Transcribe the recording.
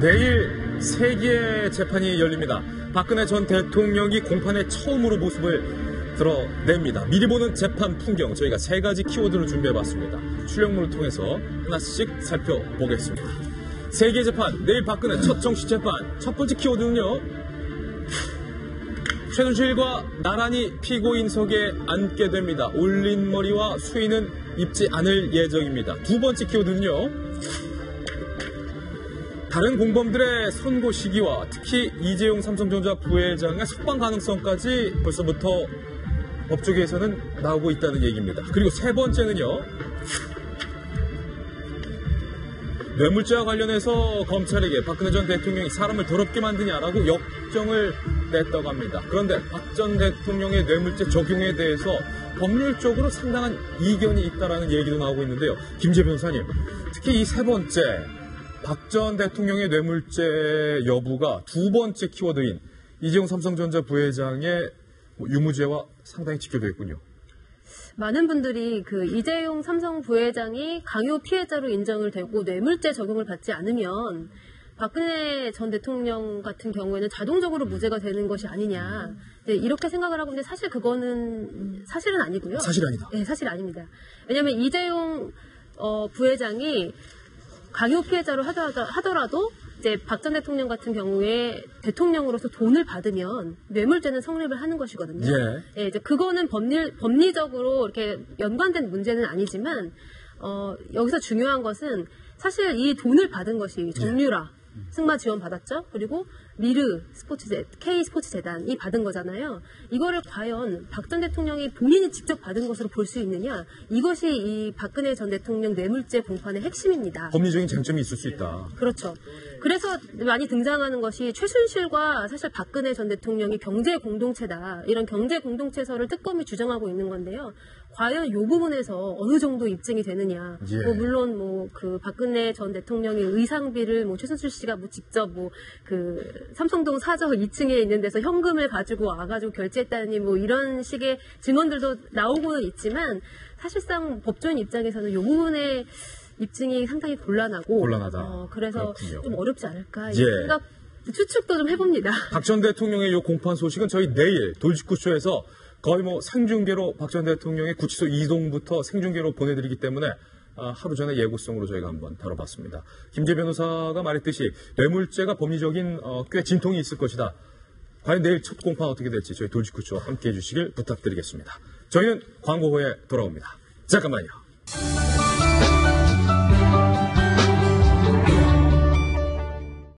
내일 세 개의 재판이 열립니다. 박근혜 전 대통령이 공판에 처음으로 모습을 드러냅니다. 미리 보는 재판 풍경, 저희가 세 가지 키워드를 준비해봤습니다. 출력물을 통해서 하나씩 살펴보겠습니다. 세 개의 재판, 내일 박근혜 첫 정식 재판. 첫 번째 키워드는요, 최순실과 나란히 피고인석에 앉게 됩니다. 올린 머리와 수의는 입지 않을 예정입니다. 두 번째 키워드는요, 다른 공범들의 선고 시기와 특히 이재용 삼성전자 부회장의 석방 가능성까지 벌써부터 법조계에서는 나오고 있다는 얘기입니다. 그리고 세 번째는요, 뇌물죄와 관련해서 검찰에게 박근혜 전 대통령이 사람을 더럽게 만드냐라고 역정을 냈다고 합니다. 그런데 박 전 대통령의 뇌물죄 적용에 대해서 법률적으로 상당한 이견이 있다는 얘기도 나오고 있는데요. 김재 변호사님, 특히 이 세 번째 박 전 대통령의 뇌물죄 여부가 두 번째 키워드인 이재용 삼성전자 부회장의 유무죄와 상당히 직결되어 있군요. 많은 분들이 그 이재용 삼성 부회장이 강요 피해자로 인정을 되고 뇌물죄 적용을 받지 않으면 박근혜 전 대통령 같은 경우에는 자동적으로 무죄가 되는 것이 아니냐, 네, 이렇게 생각을 하고 있는데 사실 그거는 사실은 아니고요. 사실 아니다. 네, 사실 아닙니다. 왜냐하면 이재용 부회장이 강요 피해자로 하더라도 이제 박 전 대통령 같은 경우에 대통령으로서 돈을 받으면 뇌물죄는 성립을 하는 것이거든요. 예. 예, 이제 그거는 법리적으로 이렇게 연관된 문제는 아니지만 여기서 중요한 것은 사실 이 돈을 받은 것이 정유라 승마 지원 받았죠. 그리고 미르 K 스포츠 재단이 받은 거잖아요. 이거를 과연 박 전 대통령이 본인이 직접 받은 것으로 볼 수 있느냐? 이것이 이 박근혜 전 대통령 뇌물죄 공판의 핵심입니다. 법리적인 쟁점이 있을 수 있다. 그렇죠. 그래서 많이 등장하는 것이 최순실과 사실 박근혜 전 대통령이 경제 공동체다. 이런 경제 공동체설을 특검이 주장하고 있는 건데요. 과연 이 부분에서 어느 정도 입증이 되느냐. 예. 물론 그 박근혜 전 대통령의 의상비를 최순실 씨가 직접 삼성동 사저 2층에 있는 데서 현금을 가지고 와가지고 결제했다니 이런 식의 증언들도 나오고는 있지만 사실상 법조인 입장에서는 이 부분의 입증이 상당히 곤란하다. 그래서 그렇군요. 좀 어렵지 않을까 이 생각, 추측도 좀 해봅니다. 박 전 대통령의 이 공판 소식은 저희 내일 돌직구쇼에서 거의 생중계로 박 전 대통령의 구치소 이동부터 생중계로 보내드리기 때문에 하루 전에 예고성으로 저희가 한번 다뤄봤습니다. 김재 변호사가 말했듯이 뇌물죄가 법리적인 꽤 진통이 있을 것이다. 과연 내일 첫 공판 어떻게 될지 저희 돌직구쇼와 함께해 주시길 부탁드리겠습니다. 저희는 광고 후에 돌아옵니다. 잠깐만요.